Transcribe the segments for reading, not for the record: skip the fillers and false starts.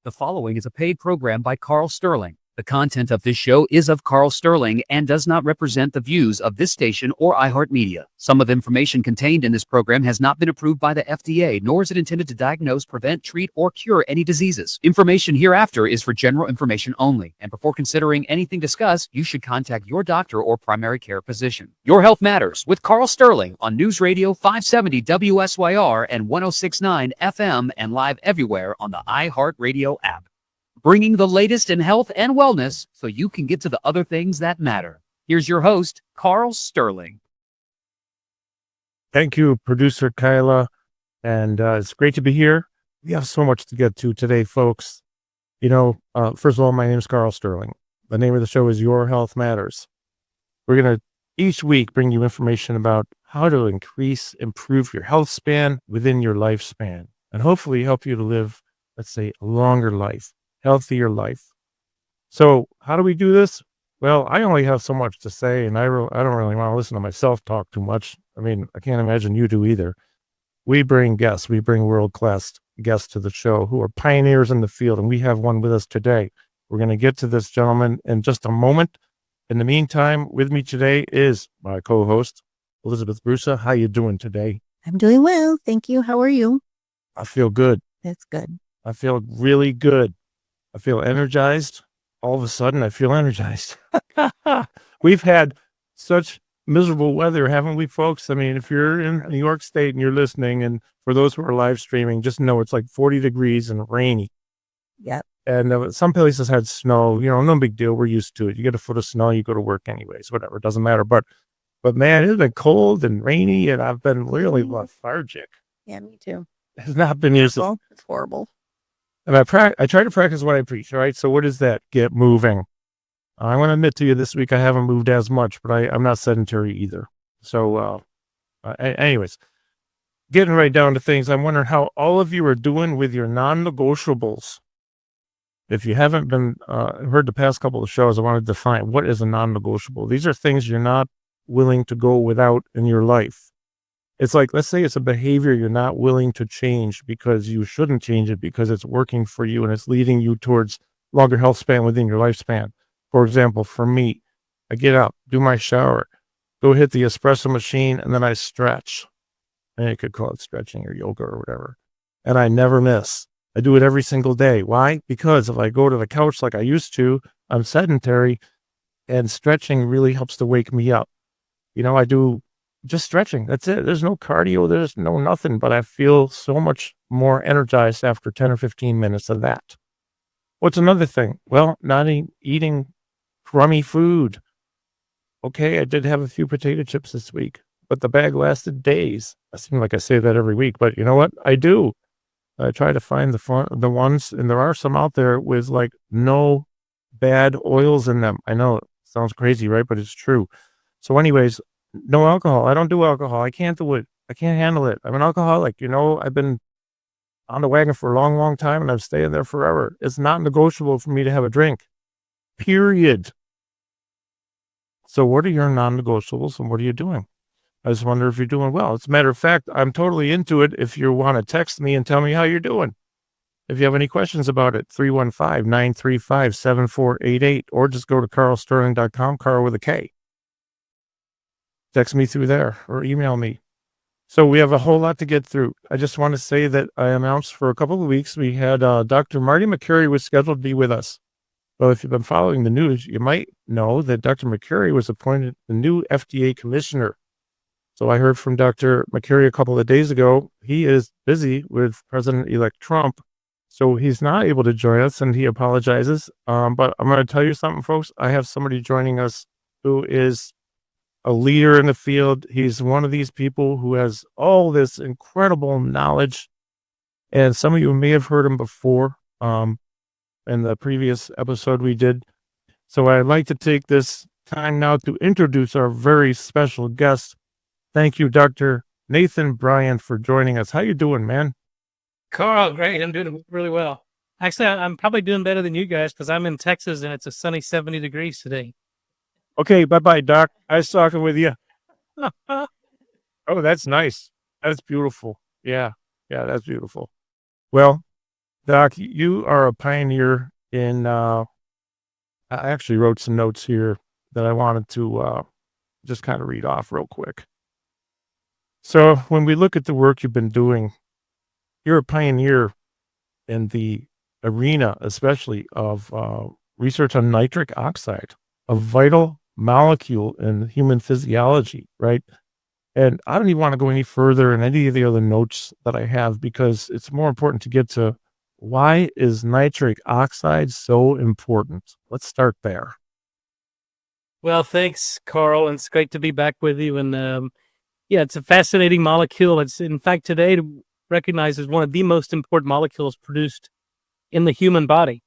The following is a paid program by Carl Sterling. The content of this show is of Carl Sterling and does not represent the views of this station or iHeartMedia. Some of the information contained in this program has not been approved by the FDA, nor is it intended to diagnose, prevent, treat, or cure any diseases. Information hereafter is for general information only, and before considering anything discussed, you should contact your doctor or primary care physician. Your Health Matters with Carl Sterling on News Radio 570 WSYR and 106.9 FM and live everywhere on the iHeartRadio app. Bringing the latest in health and wellness so you can get to the other things that matter. Here's your host, Carl Sterling. Thank you, producer Kyla. And it's great to be here. We have so much to get to today, folks. First of all, my name is Carl Sterling. The name of the show is Your Health Matters. We're going to each week bring you information about how to improve your health span within your lifespan, and hopefully help you to live, let's say, a longer life. Healthier life. So how do we do this? Well, I only have so much to say, and I don't really want to listen to myself talk too much. I mean, I can't imagine you do either. We bring guests. We bring world-class guests to the show who are pioneers in the field, and we have one with us today. We're going to get to this gentleman in just a moment. In the meantime, with me today is my co-host, Elizabeth Brusa. How you doing today? I'm doing well. Thank you. How are you? I feel good. That's good. I feel really good. I feel energized. All of a sudden, I feel energized. We've had such miserable weather, haven't we, folks? I mean, if you're in New York State and you're listening, and for those who are live streaming, just know it's like 40 degrees and rainy. Yep. And some places had snow. No big deal. We're used to it. You get a foot of snow, you go to work anyways, whatever. It doesn't matter. But man, it's been cold and rainy, and I've been really lethargic. Yeah, me too. It's not been useful. It's horrible. And I try to practice what I preach, right? So what is that? Get moving. I want to admit to you this week, I haven't moved as much, but I'm not sedentary either. So anyways, getting right down to things, I'm wondering how all of you are doing with your non-negotiables. If you haven't been heard the past couple of shows, I want to define what is a non-negotiable. These are things you're not willing to go without in your life. It's like, let's say it's a behavior you're not willing to change because you shouldn't change it because it's working for you and it's leading you towards longer health span within your lifespan. For example, for me, I get up, do my shower, go hit the espresso machine, and then I stretch. And you could call it stretching or yoga or whatever. And I never miss. I do it every single day. Why? Because if I go to the couch like I used to, I'm sedentary, and stretching really helps to wake me up. I do just stretching. That's it. There's no cardio. There's no nothing, but I feel so much more energized after 10 or 15 minutes of that. What's another thing? Well, not eating crummy food. Okay, I did have a few potato chips this week, but the bag lasted days. I seem like I say that every week, but you know what? I do. I try to find the ones, and there are some out there with like no bad oils in them. I know it sounds crazy, right? But it's true. So anyways, no alcohol. I don't do alcohol. I can't do it. I can't handle it. I'm an alcoholic. I've been on the wagon for a long, long time, and I'm staying there forever. It's not negotiable for me to have a drink. Period. So what are your non-negotiables, and what are you doing? I just wonder if you're doing well. As a matter of fact, I'm totally into it if you want to text me and tell me how you're doing. If you have any questions about it, 315-935-7488, or just go to carlsterling.com, Carl with a K. Text me through there or email me. So we have a whole lot to get through. I just want to say that I announced for a couple of weeks, we had Dr. Marty McCurry was scheduled to be with us. Well, if you've been following the news, you might know that Dr. McCurry was appointed the new FDA commissioner. So I heard from Dr. McCurry a couple of days ago. He is busy with President-elect Trump, so he's not able to join us, and he apologizes. But I'm going to tell you something, folks. I have somebody joining us who is a leader in the field. He's one of these people who has all this incredible knowledge, and some of you may have heard him before in the previous episode we did. So I'd like to take this time now to introduce our very special guest. Thank you, Dr. Nathan Bryan, for joining us. How you doing, man? Carl, great. I'm doing really well. Actually, I'm probably doing better than you guys because I'm in Texas and it's a sunny 70 degrees today. Okay, bye-bye, Doc. I was talking with you. Oh, that's nice. That's beautiful. Yeah, that's beautiful. Well, Doc, you are a pioneer in, I actually wrote some notes here that I wanted to just kind of read off real quick. So when we look at the work you've been doing, you're a pioneer in the arena, especially of research on nitric oxide, a vital molecule in human physiology, right? And I don't even want to go any further in any of the other notes that I have because it's more important to get to why is nitric oxide so important? Let's start there. Well, thanks, Carl. And it's great to be back with you. And yeah, it's a fascinating molecule. It's in fact today recognized as one of the most important molecules produced in the human body.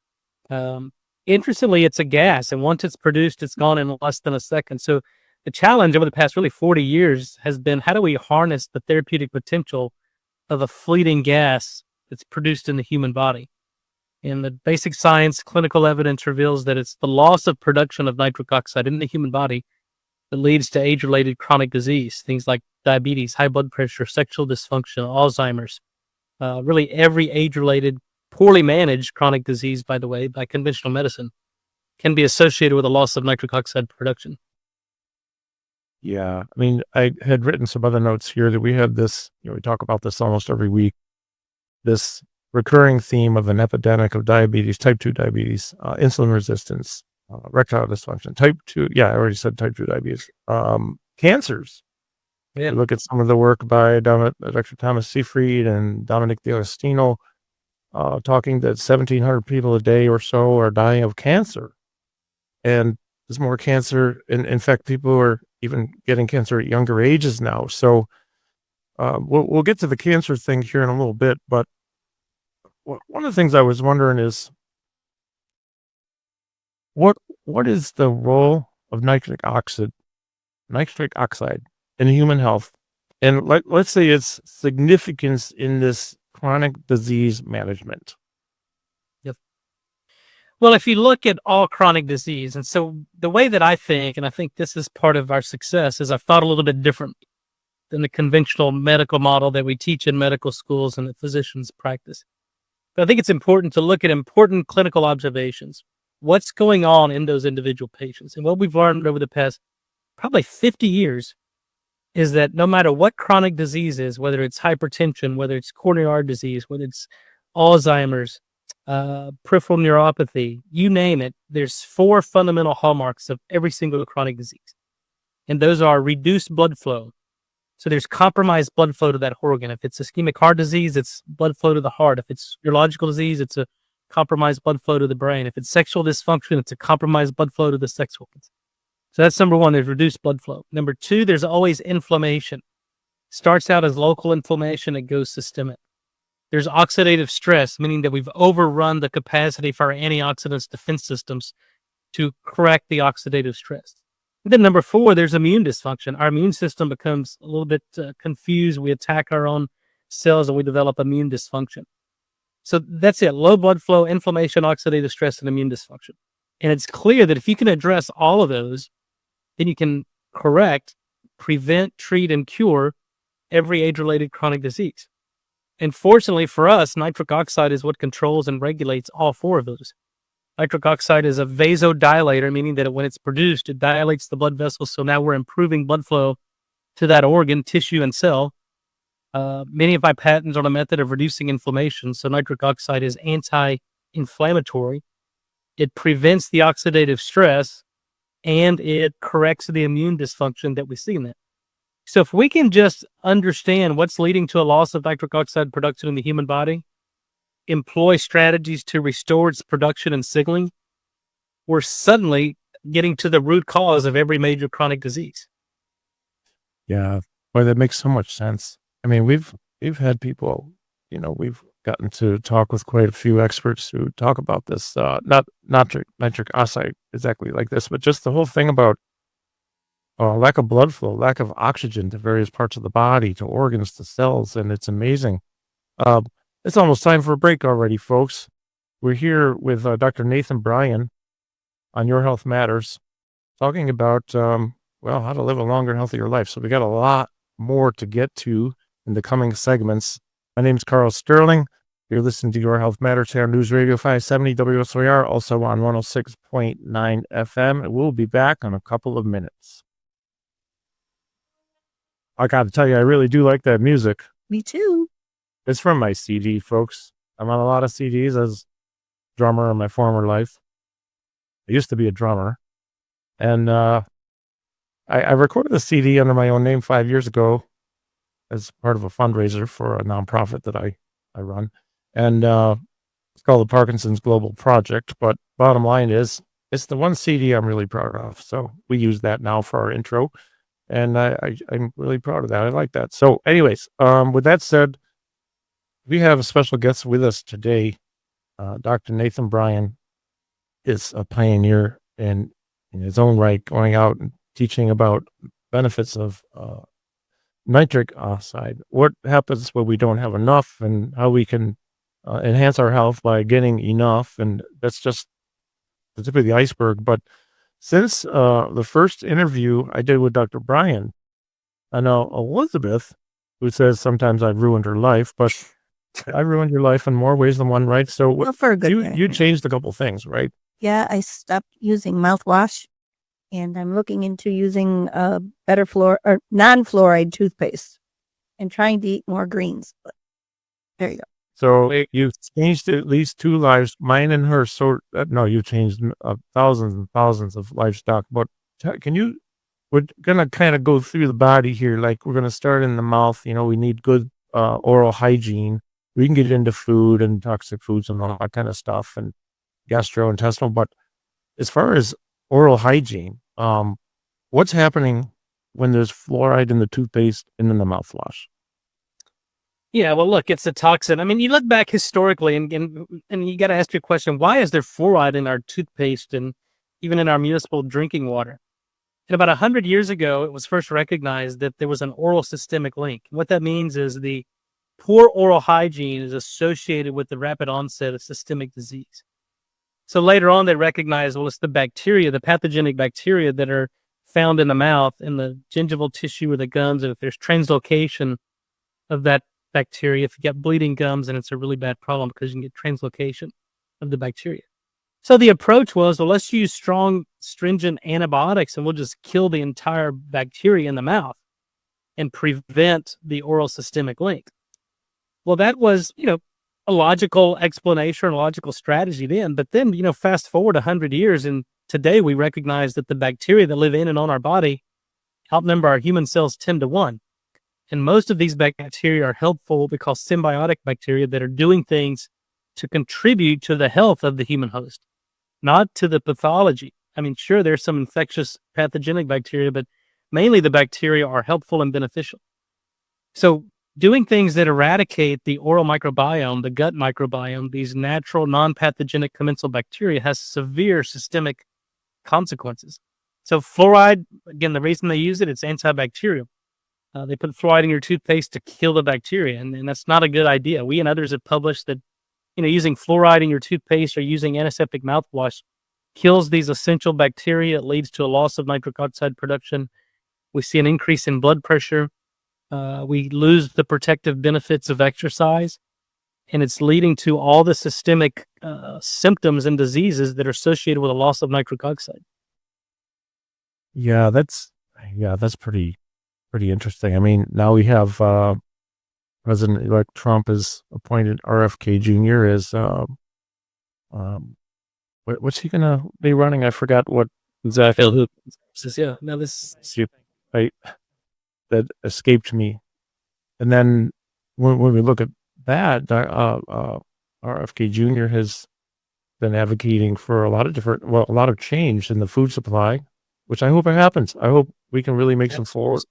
Interestingly, it's a gas, and once it's produced, it's gone in less than a second. So the challenge over the past really 40 years has been how do we harness the therapeutic potential of a fleeting gas that's produced in the human body? And the basic science, clinical evidence reveals that it's the loss of production of nitric oxide in the human body that leads to age-related chronic disease, things like diabetes, high blood pressure, sexual dysfunction, Alzheimer's, really every age-related, poorly managed chronic disease, by the way, by conventional medicine, can be associated with a loss of nitric oxide production. Yeah. I mean, I had written some other notes here that we had this, we talk about this almost every week, this recurring theme of an epidemic of diabetes, type 2 diabetes, insulin resistance, erectile dysfunction, type 2. Yeah, I already said type 2 diabetes, cancers. Yeah. You look at some of the work by Dr. Thomas Seyfried and Dominic D'Agostino, talking that 1,700 people a day or so are dying of cancer. And there's more cancer. In fact, people are even getting cancer at younger ages now. So we'll get to the cancer thing here in a little bit. But one of the things I was wondering is what is the role of nitric oxide in human health? And let's say its significance in this chronic disease management. Well, if you look at all chronic disease, and so the way that I think, and I think this is part of our success, is I've thought a little bit different than the conventional medical model that we teach in medical schools and the physicians practice. But I think it's important to look at important clinical observations. What's going on in those individual patients? And what we've learned over the past probably 50 years is that no matter what chronic disease is, whether it's hypertension, whether it's coronary artery disease, whether it's Alzheimer's, peripheral neuropathy, you name it, there's 4 fundamental hallmarks of every single chronic disease. And those are reduced blood flow. So there's compromised blood flow to that organ. If it's ischemic heart disease, it's blood flow to the heart. If it's neurological disease, it's a compromised blood flow to the brain. If it's sexual dysfunction, it's a compromised blood flow to the sex organs. So that's number 1, there's reduced blood flow. Number 2, there's always inflammation. Starts out as local inflammation, it goes systemic. There's oxidative stress, meaning that we've overrun the capacity for our antioxidants defense systems to correct the oxidative stress. And then number 4, there's immune dysfunction. Our immune system becomes a little bit confused. We attack our own cells and we develop immune dysfunction. So that's it. Low blood flow, inflammation, oxidative stress, and immune dysfunction. And it's clear that if you can address all of those, then you can correct, prevent, treat, and cure every age-related chronic disease. And fortunately for us, nitric oxide is what controls and regulates all 4 of those. Nitric oxide is a vasodilator, meaning that when it's produced, it dilates the blood vessels. So now we're improving blood flow to that organ, tissue, and cell. Many of my patents are on a method of reducing inflammation. So nitric oxide is anti-inflammatory. It prevents the oxidative stress, and it corrects the immune dysfunction that we see in that. So if we can just understand what's leading to a loss of nitric oxide production in the human body, employ strategies to restore its production and signaling, we're suddenly getting to the root cause of every major chronic disease. Yeah, boy, that makes so much sense. I mean, we've had people, we've gotten to talk with quite a few experts who talk about this, not nitric oxide exactly like this, but just the whole thing about lack of blood flow, lack of oxygen to various parts of the body, to organs, to cells, and it's amazing. It's almost time for a break already, folks. We're here with Dr. Nathan Bryan on Your Health Matters, talking about, how to live a longer, healthier life. So we got a lot more to get to in the coming segments. My name's Carl Sterling. You're listening to Your Health Matters here on News Radio 570 WSOR, also on 106.9 FM. We'll be back in a couple of minutes. I got to tell you, I really do like that music. Me too. It's from my CD, folks. I'm on a lot of CDs as drummer in my former life. I used to be a drummer. And I recorded a CD under my own name 5 years ago as part of a fundraiser for a nonprofit that I run. And it's called the Parkinson's Global Project. But bottom line is, it's the one CD I'm really proud of. So we use that now for our intro. And I'm really proud of that. I like that. So anyways, with that said, we have a special guest with us today. Dr. Nathan Bryan is a pioneer in his own right, going out and teaching about benefits of nitric oxide. What happens when we don't have enough, and how we can enhance our health by getting enough. And that's just the tip of the iceberg. But since the first interview I did with Dr. Bryan, I know Elizabeth, who says sometimes I've ruined her life, but I ruined your life in more ways than one, right? So Well, for a good you thing. changed a couple things, right? Yeah, I stopped using mouthwash, and I'm looking into using better non-fluoride toothpaste, and trying to eat more greens. But there you go. So you changed at least 2 lives, mine and her. So no, you changed thousands and thousands of livestock. But we're gonna kind of go through the body here. Like, we're gonna start in the mouth. We need good oral hygiene. We can get into food and toxic foods and all that kind of stuff, and gastrointestinal. But as far as oral hygiene, what's happening when there's fluoride in the toothpaste and in the mouthwash? Yeah, well, look, it's a toxin. I mean, you look back historically, and you got to ask your question: why is there fluoride in our toothpaste and even in our municipal drinking water? And about 100 years ago, it was first recognized that there was an oral systemic link. What that means is the poor oral hygiene is associated with the rapid onset of systemic disease. So later on, they recognized, well, it's the bacteria, the pathogenic bacteria that are found in the mouth, in the gingival tissue or the gums. And if there's translocation of that bacteria, if you get bleeding gums, then it's a really bad problem, because you can get translocation of the bacteria. So the approach was, well, let's use strong, stringent antibiotics, and we'll just kill the entire bacteria in the mouth and prevent the oral systemic link. Well, that was, a logical explanation, a logical strategy then. But then, fast forward 100 years, and today we recognize that the bacteria that live in and on our body outnumber our human cells 10 to 1. And most of these bacteria are helpful because symbiotic bacteria that are doing things to contribute to the health of the human host, not to the pathology. I mean, sure, there's some infectious pathogenic bacteria, but mainly the bacteria are helpful and beneficial. So doing things that eradicate the oral microbiome, the gut microbiome, these natural non-pathogenic commensal bacteria, has severe systemic consequences. So fluoride, again, the reason they use it, it's antibacterial. They put fluoride in your toothpaste to kill the bacteria, and that's not a good idea. We and others have published that, using fluoride in your toothpaste or using antiseptic mouthwash kills these essential bacteria. It leads to a loss of nitric oxide production. We see an increase in blood pressure. We lose the protective benefits of exercise, and it's leading to all the systemic symptoms and diseases that are associated with a loss of nitric oxide. Yeah, that's pretty interesting. I mean, now we have President-elect Trump has appointed RFK Jr. as what's he gonna be running? I forgot what exactly. Yeah, now this Right, that escaped me. And then when we look at that, RFK Jr. has been advocating for a lot of change in the food supply, which I hope it happens. I hope we can really make some forward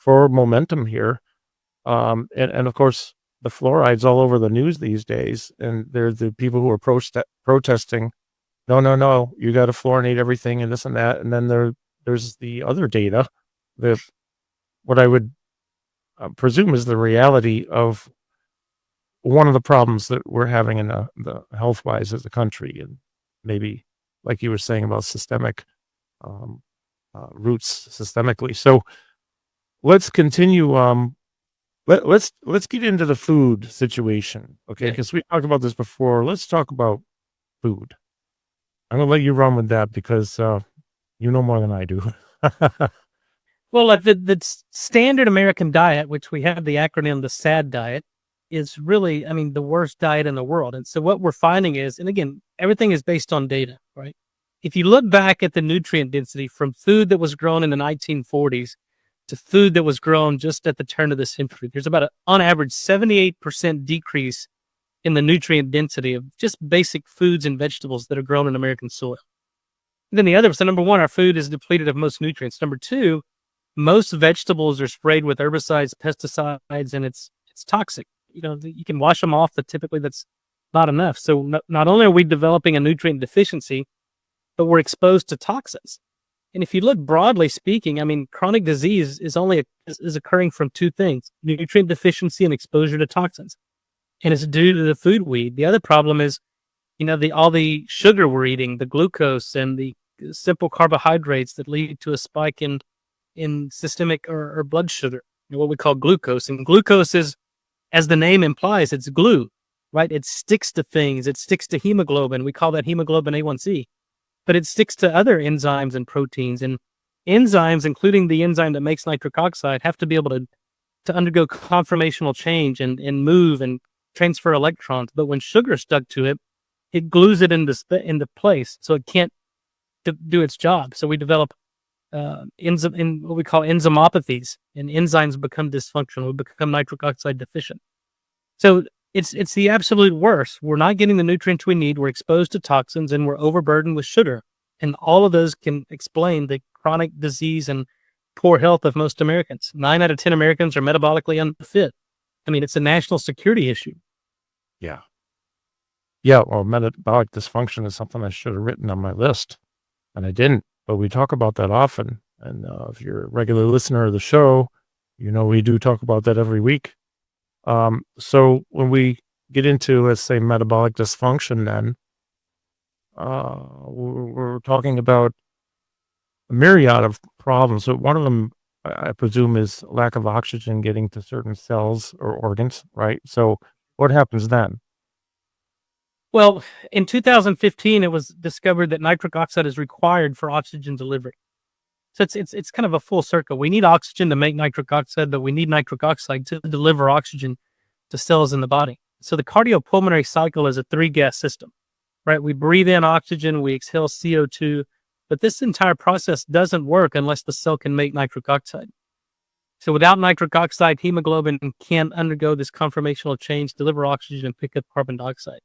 momentum here. And of course, the fluoride's all over the news these days, and they're the people who are protesting. No, you got to fluorinate everything and this and that. And then there's the other data that what I would presume is the reality of one of the problems that we're having in the health-wise as a country, and maybe like you were saying about systemic roots systemically. So let's continue let's get into the food situation, okay? Yeah. Because we talked about this before. Let's talk about food. I'm gonna let you run with that because you know more than I do. Well, like the standard American diet, which we have the acronym, the SAD diet, is really, I mean, the worst diet in the world. And so what we're finding is, and again, everything is based on data, right? If you look back at the nutrient density from food that was grown in the 1940s to food that was grown just at the turn of the century, there's about, on average, 78% decrease in the nutrient density of just basic foods and vegetables that are grown in American soil. And then the other, so number one, our food is depleted of most nutrients. Number two, most vegetables are sprayed with herbicides, pesticides, and it's toxic. You can wash them off, but typically that's not enough. So not only are we developing a nutrient deficiency, but we're exposed to toxins. And if you look broadly speaking, I mean, chronic disease is occurring from two things: nutrient deficiency and exposure to toxins. And it's due to the food we eat. The other problem is, all the sugar we're eating, the glucose and the simple carbohydrates that lead to a spike in systemic or blood sugar, what we call glucose. And glucose is, as the name implies, it's glue, right? It sticks to things. It sticks to hemoglobin. We call that hemoglobin A1C. But it sticks to other enzymes and proteins. And enzymes, including the enzyme that makes nitric oxide, have to be able to undergo conformational change and move and transfer electrons. But when sugar is stuck to it, it glues it into place, so it can't do its job. So we develop what we call enzymopathies, and enzymes become dysfunctional. We become nitric oxide deficient. So it's the absolute worst. We're not getting the nutrients we need. We're exposed to toxins, and we're overburdened with sugar. And all of those can explain the chronic disease and poor health of most Americans. 9 out of 10 Americans are metabolically unfit. I mean, it's a national security issue. Yeah. Yeah, well, metabolic dysfunction is something I should have written on my list, and I didn't. But we talk about that often. And if you're a regular listener of the show, we do talk about that every week. So when we get into, let's say, metabolic dysfunction, then we're talking about a myriad of problems. So one of them, I presume, is lack of oxygen getting to certain cells or organs, right? So what happens then? Well, in 2015, it was discovered that nitric oxide is required for oxygen delivery. So it's kind of a full circle. We need oxygen to make nitric oxide, but we need nitric oxide to deliver oxygen to cells in the body. So the cardiopulmonary cycle is a 3-gas system, right? We breathe in oxygen, we exhale CO2, but this entire process doesn't work unless the cell can make nitric oxide. So without nitric oxide, hemoglobin can't undergo this conformational change, deliver oxygen, and pick up carbon dioxide.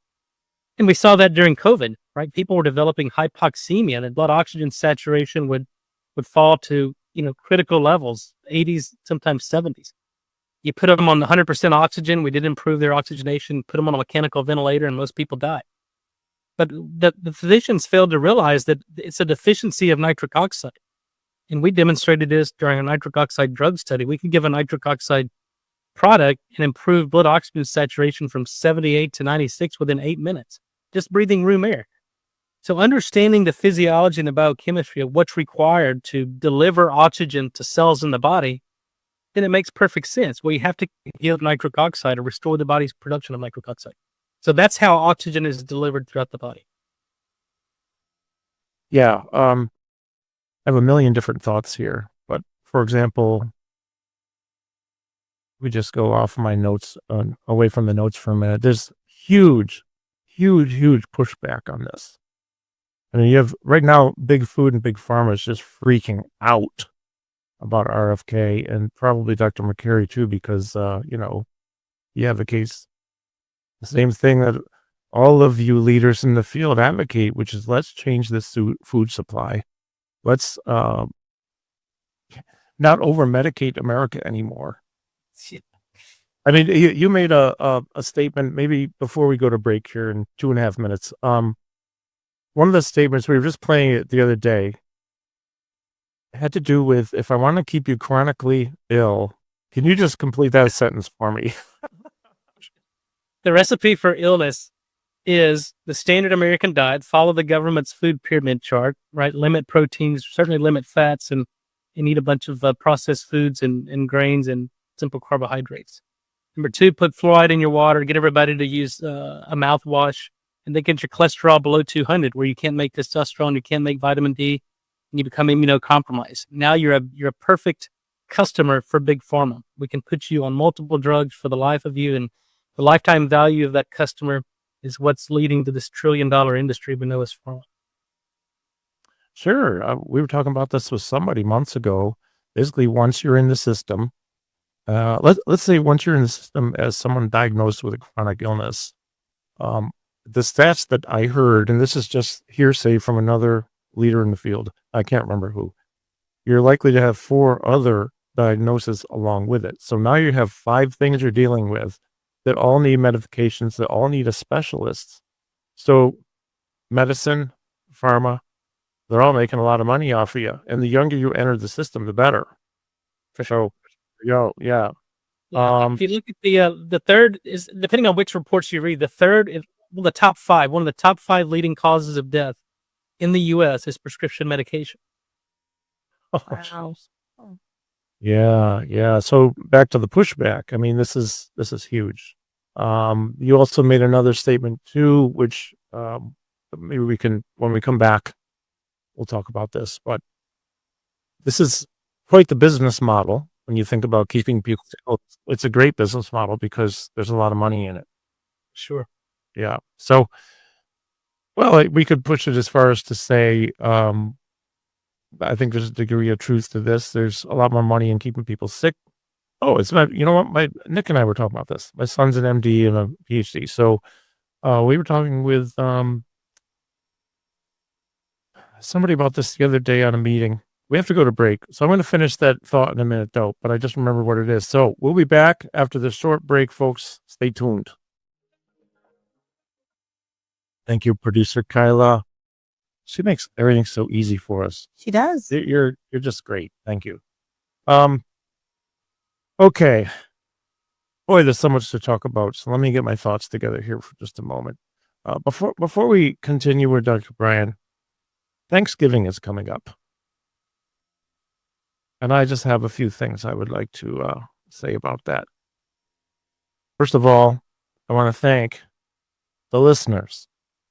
And we saw that during COVID, right? People were developing hypoxemia, and blood oxygen saturation would fall to, critical levels, 80s, sometimes 70s. You put them on 100% oxygen, we did improve their oxygenation, put them on a mechanical ventilator, and most people died. But the physicians failed to realize that it's a deficiency of nitric oxide. And we demonstrated this during a nitric oxide drug study. We could give a nitric oxide product and improve blood oxygen saturation from 78 to 96 within 8 minutes, just breathing room air. So understanding the physiology and the biochemistry of what's required to deliver oxygen to cells in the body, then it makes perfect sense. Well, you have to give nitric oxide or restore the body's production of nitric oxide. So that's how oxygen is delivered throughout the body. Yeah, I have a million different thoughts here. But for example, we just go off my notes, away from the notes for a minute. There's huge pushback on this. I mean, you have right now big food and big pharma is just freaking out about RFK, and probably Dr. McCary too, because he advocates the same thing that all of you leaders in the field advocate, which is let's change this food supply. Let's not over medicate America anymore. I mean, you made a statement maybe before we go to break here in 2.5 minutes. One of the statements, we were just playing it the other day, had to do with, if I want to keep you chronically ill, can you just complete that sentence for me? The recipe for illness is the standard American diet, follow the government's food pyramid chart, right? Limit proteins, certainly limit fats, and eat a bunch of processed foods and grains and simple carbohydrates. Number two, put fluoride in your water. Get everybody to use a mouthwash, and then get your cholesterol below 200, where you can't make testosterone, you can't make vitamin D, and you become immunocompromised. Now you're a perfect customer for big pharma. We can put you on multiple drugs for the life of you, and the lifetime value of that customer is what's leading to this $1 trillion industry we know as pharma. Sure. We were talking about this with somebody months ago. Basically, once you're in the system, let's say once you're in the system as someone diagnosed with a chronic illness, the stats that I heard, and this is just hearsay from another leader in the field, I can't remember who, you're likely to have 4 other diagnoses along with it. So now you have 5 things you're dealing with that all need medications, that all need a specialist. So medicine, pharma, they're all making a lot of money off of you. And the younger you enter the system, the better. For sure. So, yeah. Yeah, if you look at the third is, depending on which reports you read, the third is one of the top 5 leading causes of death in the U.S. is prescription medication. Wow. Yeah. So back to the pushback. I mean, this is huge. You also made another statement too, which maybe we can, when we come back, we'll talk about this. But this is quite the business model when you think about keeping people. It's a great business model because there's a lot of money in it. Sure. Yeah. So, well, we could push it as far as to say, I think there's a degree of truth to this. There's a lot more money in keeping people sick. Oh, it's my, you know what? Nick and I were talking about this. My son's an MD and a PhD. So, we were talking with, somebody about this the other day on a meeting. We have to go to break. So I'm going to finish that thought in a minute though, but I just remember what it is. So we'll be back after this short break, folks. Stay tuned. Thank you, producer Kyla. She makes everything so easy for us. She does. You're just great. Thank you. Okay. Boy, there's so much to talk about. So let me get my thoughts together here for just a moment. Before we continue with Dr. Bryan, Thanksgiving is coming up. And I just have a few things I would like to say about that. First of all, I want to thank the listeners,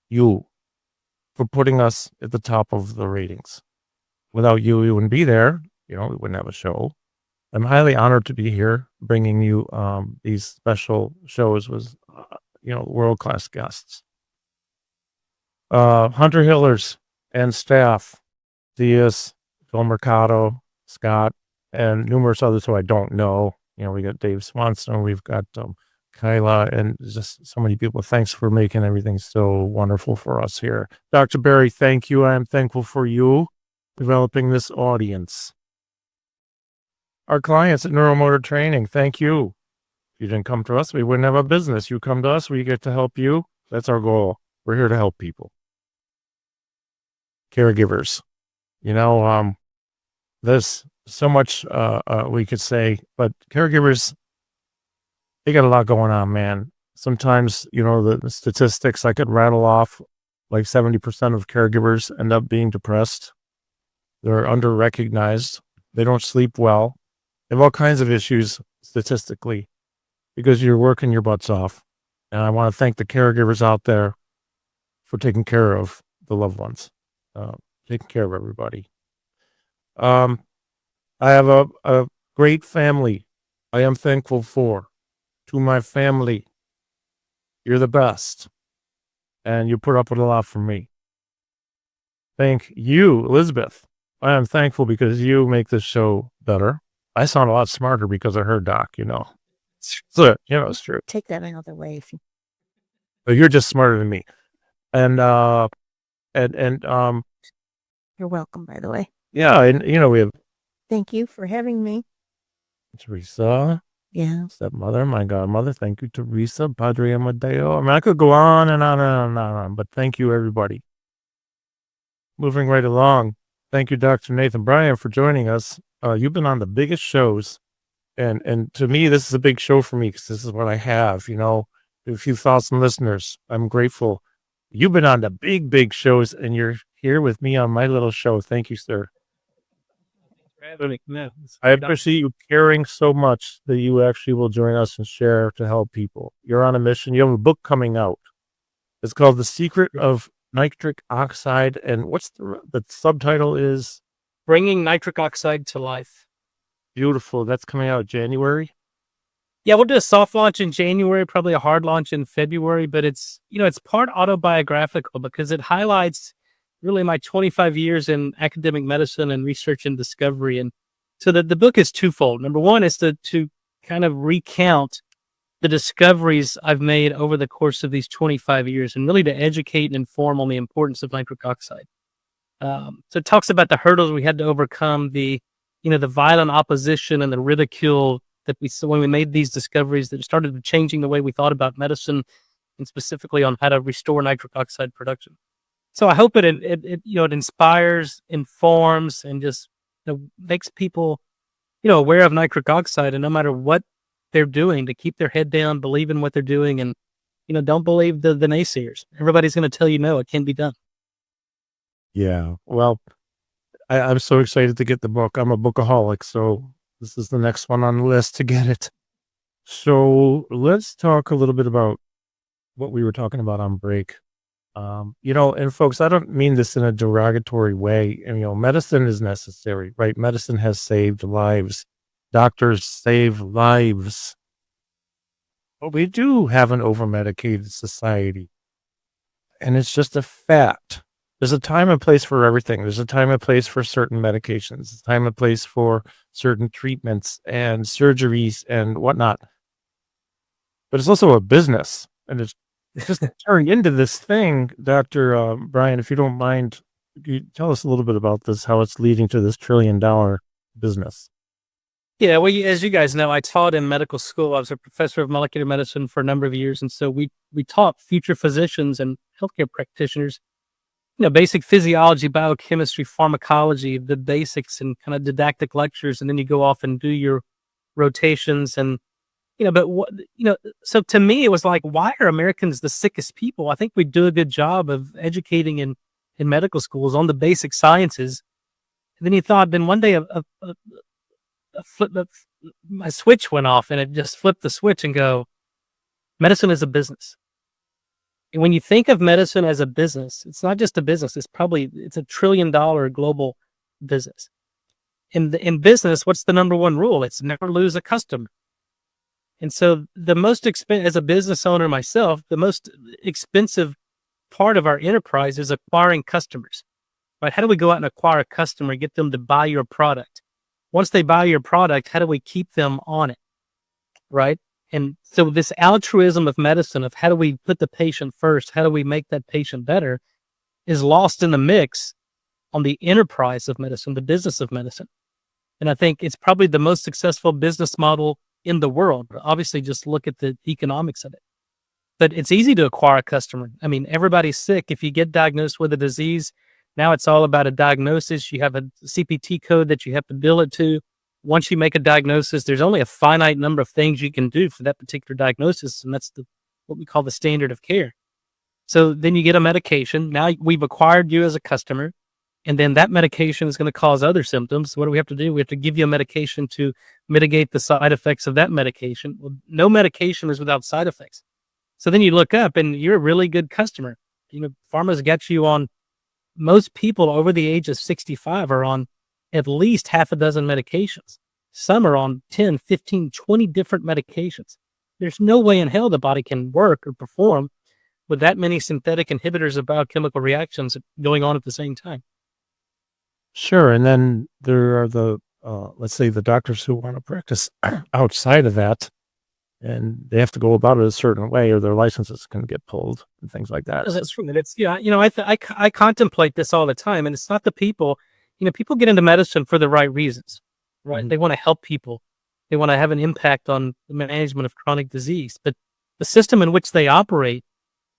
you, for putting us at the top of the ratings. Without you, we wouldn't be there. We wouldn't have a show. I'm highly honored to be here bringing you these special shows with, world-class guests. Hunter Hillers and staff, Diaz, Phil Mercado, Scott, and numerous others who I don't know. We got Dave Swanson, we've got Kyla, and just so many people. Thanks for making everything so wonderful for us here. Dr. Barry, thank you. I am thankful for you developing this audience. Our clients at Neuromotor Training, thank you. If you didn't come to us, we wouldn't have a business. You come to us, we get to help you. That's our goal. We're here to help people. Caregivers. There's so much we could say, but caregivers, they got a lot going on, man. Sometimes, the statistics I could rattle off, like 70% of caregivers end up being depressed. They're under-recognized. They don't sleep well. They have all kinds of issues statistically because you're working your butts off. And I want to thank the caregivers out there for taking care of the loved ones, taking care of everybody. I have a great family I am thankful for. To my family, you're the best. And you put up with a lot from me. Thank you, Elizabeth. I am thankful because you make this show better. I sound a lot smarter because I heard Doc, So, it's true. Take that another way. If you... But you're just smarter than me. And You're welcome, by the way. yeah, and we have Thank you for having me. Teresa. Yeah. Stepmother, my godmother. Thank you, Teresa, Padre Amadeo. I mean, I could go on and on and on and on, but thank you, everybody. Moving right along. Thank you, Dr. Nathan Bryan, for joining us. You've been on the biggest shows, and to me, this is a big show for me because this is what I have. A few thousand listeners. I'm grateful. You've been on the big shows, and you're here with me on my little show. Thank you, sir. I appreciate you caring so much that you actually will join us and share to help people. You're on a mission. You have a book coming out. It's called The Secret of Nitric Oxide. And what's the subtitle is? Bringing nitric oxide to life. Beautiful. That's coming out January. Yeah, we'll do a soft launch in January, probably a hard launch in February, but it's part autobiographical because it highlights really my 25 years in academic medicine and research and discovery. And so the book is twofold. Number one is to kind of recount the discoveries I've made over the course of these 25 years and really to educate and inform on the importance of nitric oxide. So it talks about the hurdles we had to overcome, the violent opposition and the ridicule that we saw when we made these discoveries that started changing the way we thought about medicine and specifically on how to restore nitric oxide production. So I hope it inspires, informs, and just makes people aware of nitric oxide, and no matter what they're doing, to keep their head down, believe in what they're doing, and don't believe the naysayers. Everybody's going to tell you no, it can be done. Yeah. Well, I'm so excited to get the book. I'm a bookaholic, so this is the next one on the list to get it. So let's talk a little bit about what we were talking about on break. And folks, I don't mean this in a derogatory way. Medicine is necessary, right? Medicine has saved lives. Doctors save lives. But we do have an over-medicated society. And it's just a fact. There's a time and place for everything. There's a time and place for certain medications. There's a time and place for certain treatments and surgeries and whatnot. But it's also a business. And it's just turned into this thing, Dr. Bryan, if you don't mind, could you tell us a little bit about this, how it's leading to this $1 trillion business? Yeah, well, as you guys know, I taught in medical school. I was a professor of molecular medicine for a number of years. And so we taught future physicians and healthcare practitioners, basic physiology, biochemistry, pharmacology, the basics and kind of didactic lectures. And then you go off and do your rotations and so to me, it was like, why are Americans the sickest people? I think we do a good job of educating in medical schools on the basic sciences. And then you thought, then one day my switch went off and it just flipped the switch and go, medicine is a business. And when you think of medicine as a business, it's not just a business. It's a $1 trillion global business. In business, what's the number one rule? It's never lose a customer. And so the most expensive, as a business owner myself, the most expensive part of our enterprise is acquiring customers, right? How do we go out and acquire a customer, get them to buy your product? Once they buy your product, how do we keep them on it, right? And so this altruism of medicine, of how do we put the patient first, how do we make that patient better, is lost in the mix on the enterprise of medicine, the business of medicine. And I think it's probably the most successful business model in the world. Obviously, just look at the economics of it. But it's easy to acquire a customer. I mean, everybody's sick. If you get diagnosed with a disease, now it's all about a diagnosis. You have a CPT code that you have to bill it to. Once you make a diagnosis, there's only a finite number of things you can do for that particular diagnosis, and that's what we call the standard of care. So then you get a medication. Now we've acquired you as a customer, and then that medication is going to cause other symptoms. What do we have to do? We have to give you a medication to mitigate the side effects of that medication. Well, no medication is without side effects. So then you look up and you're a really good customer. Pharma's got you on, most people over the age of 65 are on at least half a dozen medications. Some are on 10, 15, 20 different medications. There's no way in hell the body can work or perform with that many synthetic inhibitors of biochemical reactions going on at the same time. Sure. And then there are the, let's say, the doctors who want to practice outside of that, and they have to go about it a certain way or their licenses can get pulled and things like that. That's true. I contemplate this all the time, and it's not the people. People get into medicine for the right reasons, right? Mm-hmm. They want to help people. They want to have an impact on the management of chronic disease. But the system in which they operate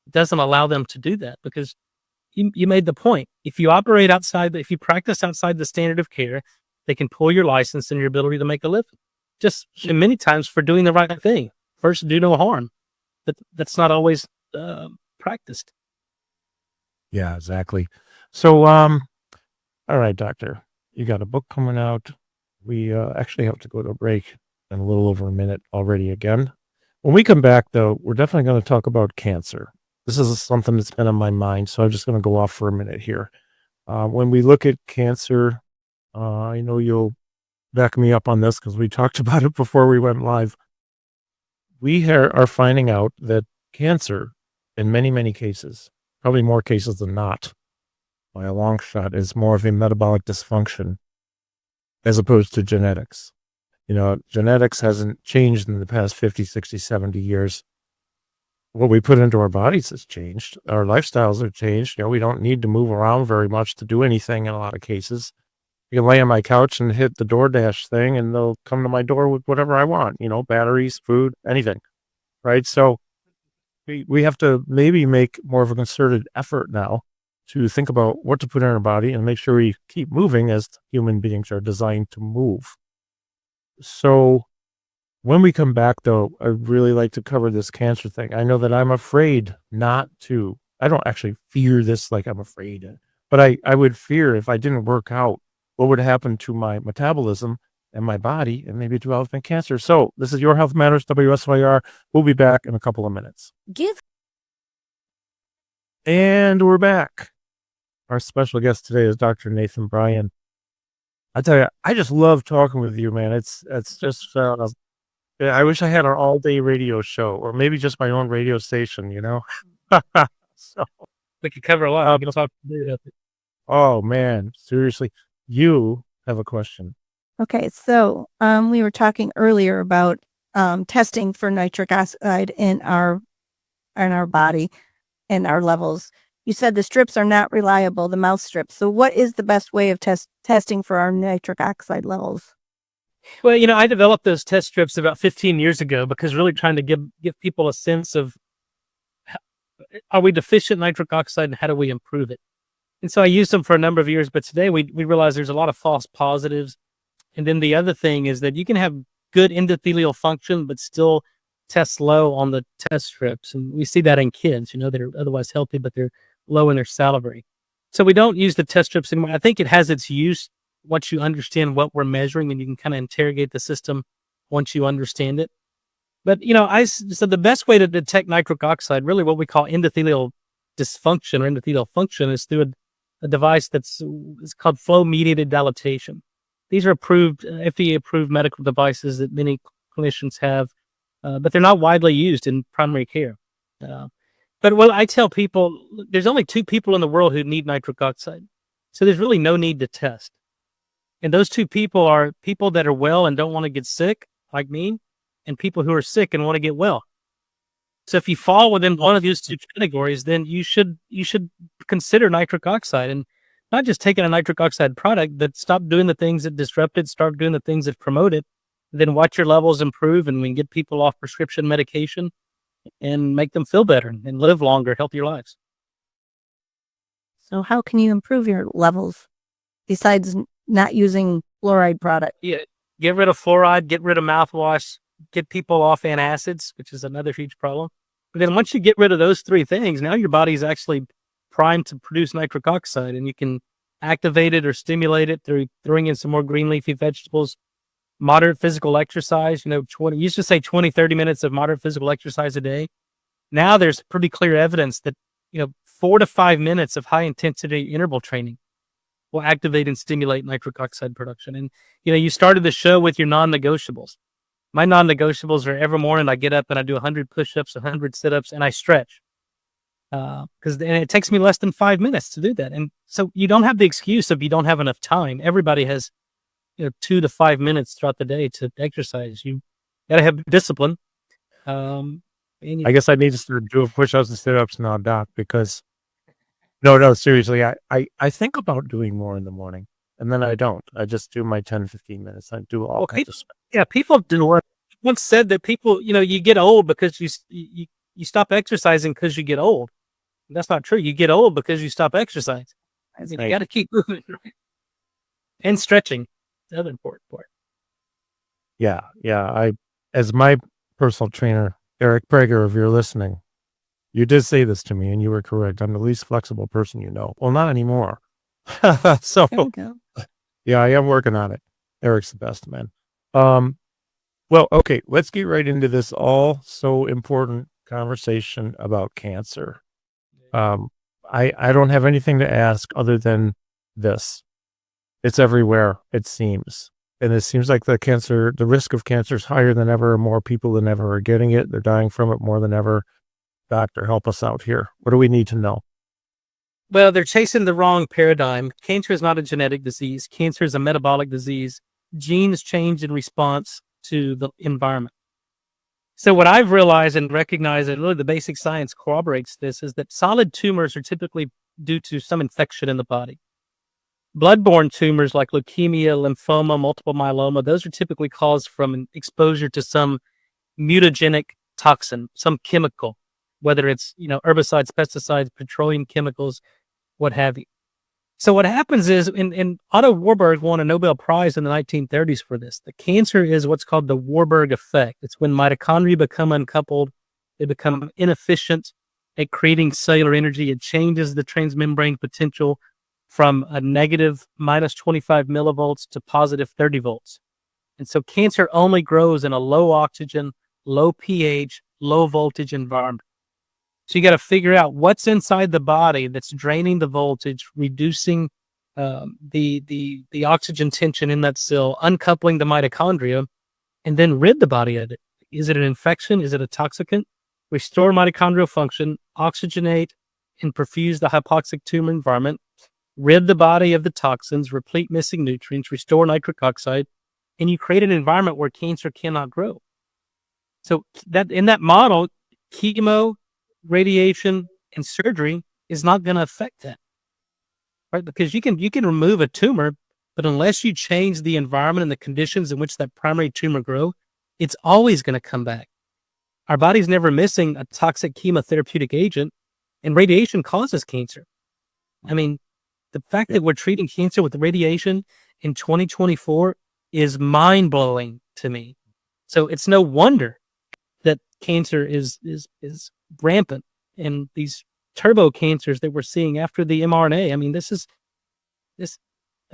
doesn't allow them to do that, because you made the point. If you operate outside, if you practice outside the standard of care, they can pull your license and your ability to make a living. Just many times for doing the right thing. First, do no harm. But that's not always practiced. Yeah, exactly. So, all right, doctor, you got a book coming out. We actually have to go to a break in a little over a minute already again. When we come back, though, we're definitely going to talk about cancer. This is something that's been on my mind, so I'm just going to go off for a minute here. When we look at cancer, I know you'll back me up on this because we talked about it before we went live. We are finding out that cancer, in many, many cases, probably more cases than not, by a long shot, is more of a metabolic dysfunction as opposed to genetics. Genetics hasn't changed in the past 50, 60, 70 years. What we put into our bodies has changed. Our lifestyles have changed. We don't need to move around very much to do anything in a lot of cases. You can lay on my couch and hit the DoorDash thing and they'll come to my door with whatever I want, batteries, food, anything. Right. So we have to maybe make more of a concerted effort now to think about what to put in our body and make sure we keep moving as human beings are designed to move. So when we come back, though, I'd really like to cover this cancer thing. I know that I'm afraid not to. I don't actually fear this like I'm afraid, but I would fear if I didn't work out, what would happen to my metabolism and my body and maybe developing cancer. So this is Your Health Matters, WSYR. We'll be back in a couple of minutes. And we're back. Our special guest today is Dr. Nathan Bryan. I tell you, I just love talking with you, man. It's just, I wish I had an all-day radio show or maybe just my own radio station, So, We could cover a lot. We can talk. oh, man, seriously. You have a question. Okay, so we were talking earlier about testing for nitric oxide in our body and our levels. You said the strips are not reliable, the mouth strips. So what is the best way of testing for our nitric oxide levels? Well, I developed those test strips about 15 years ago because really trying to give people a sense of are we deficient nitric oxide and how do we improve it? And so I used them for a number of years, but today we realize there's a lot of false positives. And then the other thing is that you can have good endothelial function, but still test low on the test strips. And we see that in kids, that are otherwise healthy, but they're low in their salivary. So we don't use the test strips anymore. I think it has its use once you understand what we're measuring and you can kind of interrogate the system once you understand it. But, so the best way to detect nitric oxide, really what we call endothelial dysfunction or endothelial function, is through a device it's called flow-mediated dilatation. These are FDA-approved medical devices that many clinicians have, but they're not widely used in primary care. But what I tell people, there's only 2 people in the world who need nitric oxide. So there's really no need to test. And those 2 people are people that are well and don't want to get sick, like me, and people who are sick and want to get well. So if you fall within one of those 2 categories, then you should consider nitric oxide and not just taking a nitric oxide product, but stop doing the things that disrupt it, start doing the things that promote it, then watch your levels improve, and we can get people off prescription medication and make them feel better and live longer, healthier lives. So how can you improve your levels besides not using fluoride product? Yeah, get rid of fluoride, get rid of mouthwash, get people off antacids, which is another huge problem. But then once you get rid of those 3 things, now your body's actually primed to produce nitric oxide, and you can activate it or stimulate it through throwing in some more green leafy vegetables, moderate physical exercise. Used to say 20, 30 minutes of moderate physical exercise a day. Now there's pretty clear evidence that, 4 to 5 minutes of high intensity interval training will activate and stimulate nitric oxide production. And, you started the show with your non-negotiables. My non-negotiables are every morning I get up and I do 100 push-ups, 100 sit-ups, and I stretch. Because it takes me less than 5 minutes to do that. And so you don't have the excuse of you don't have enough time. Everybody has 2 to 5 minutes throughout the day to exercise. You got to have discipline. I guess I need to start doing push-ups and sit-ups now, Doc, because no, seriously, I think about doing more in the morning, and then I don't. I just do my 10, 15 minutes. I do all kinds of stuff. Yeah, people once said that people, you get old because you stop exercising because you get old. That's not true. You get old because you stop exercising. You got to keep moving. And stretching. The other important part. Yeah. As my personal trainer, Eric Prager, if you're listening, you did say this to me and you were correct. I'm the least flexible person you know. Well, not anymore. So, There we go. yeah, I am working on it. Eric's the best, man. Well, okay, let's get right into this all so important conversation about cancer. I don't have anything to ask other than this. It's everywhere, it seems. And it seems like the risk of cancer is higher than ever. More people than ever are getting it. They're dying from it more than ever. Doctor, help us out here. What do we need to know? Well, they're chasing the wrong paradigm. Cancer is not a genetic disease. Cancer is a metabolic disease. Genes change in response to the environment. So what I've realized and recognized, and really the basic science corroborates this, is that solid tumors are typically due to some infection in the body. Blood-borne tumors like leukemia, lymphoma, multiple myeloma, those are typically caused from an exposure to some mutagenic toxin, some chemical, whether it's, herbicides, pesticides, petroleum chemicals, what have you. So what happens is, and Otto Warburg won a Nobel Prize in the 1930s for this. The cancer is what's called the Warburg effect. It's when mitochondria become uncoupled, they become inefficient at creating cellular energy. It changes the transmembrane potential from a negative minus 25 millivolts to positive 30 volts. And so cancer only grows in a low oxygen, low pH, low voltage environment. So you got to figure out what's inside the body that's draining the voltage, reducing the oxygen tension in that cell, uncoupling the mitochondria, and then rid the body of it. Is it an infection? Is it a toxicant? Restore mitochondrial function, oxygenate and perfuse the hypoxic tumor environment, rid the body of the toxins, replete missing nutrients, restore nitric oxide, and you create an environment where cancer cannot grow. So that in that model, chemo, radiation, and surgery is not going to affect that, right? Because you can remove a tumor, but unless you change the environment and the conditions in which that primary tumor grow, it's always going to come back. Our body's never missing a toxic chemotherapeutic agent, and radiation causes cancer. I mean, the fact that we're treating cancer with radiation in 2024 is mind-blowing to me. So it's no wonder that cancer is rampant, and these turbo cancers that we're seeing after the mRNA. I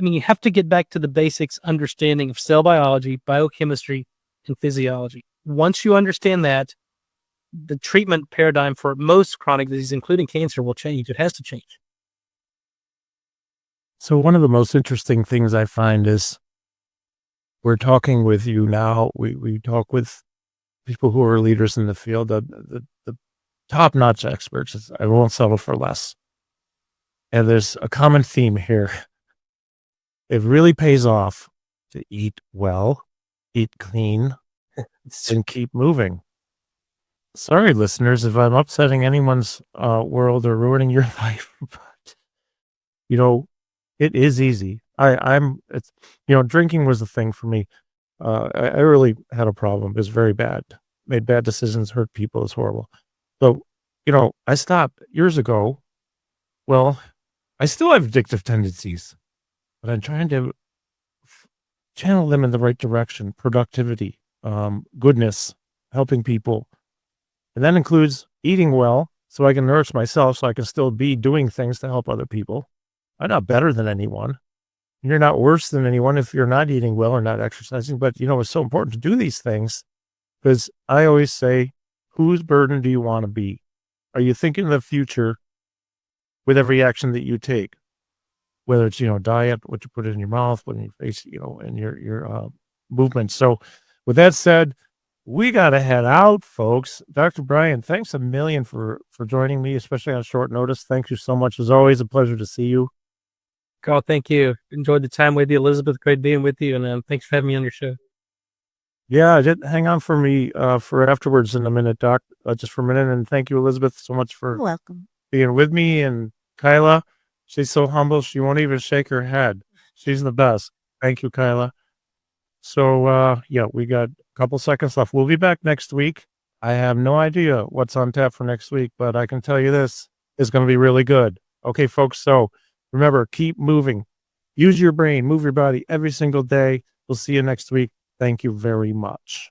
mean, you have to get back to the basics understanding of cell biology, biochemistry, and physiology. Once you understand that, the treatment paradigm for most chronic disease, including cancer, will change. It has to change. So one of the most interesting things I find is we're talking with you now. We talk with people who are leaders in the field, the top-notch experts. I won't settle for less. And there's a common theme here. It really pays off to eat well, eat clean, and keep moving. Sorry, listeners, if I'm upsetting anyone's world or ruining your life, but it is easy. Drinking was a thing for me. I really had a problem. It was very bad. Made bad decisions, hurt people. It was horrible. So, I stopped years ago. Well, I still have addictive tendencies, but I'm trying to channel them in the right direction. Productivity, goodness, helping people. And that includes eating well so I can nourish myself so I can still be doing things to help other people. I'm not better than anyone. You're not worse than anyone if you're not eating well or not exercising. But, it's so important to do these things because I always say, whose burden do you want to be? Are you thinking of the future with every action that you take? Whether it's, diet, what you put in your mouth, what in your face, and your movement. So with that said, we got to head out, folks. Dr. Bryan, thanks a million for joining me, especially on short notice. Thank you so much. It's always a pleasure to see you. Carl, thank you. Enjoyed the time with you. Elizabeth, great being with you. And thanks for having me on your show. Yeah, hang on for me for afterwards in a minute, Doc, just for a minute. And thank you, Elizabeth, so much for Welcome. being with me. And Kyla, she's so humble, she won't even shake her head. She's the best. Thank you, Kyla. So, we got a couple seconds left. We'll be back next week. I have no idea what's on tap for next week, but I can tell you this is going to be really good. Okay, folks. So remember, keep moving. Use your brain, move your body every single day. We'll see you next week. Thank you very much.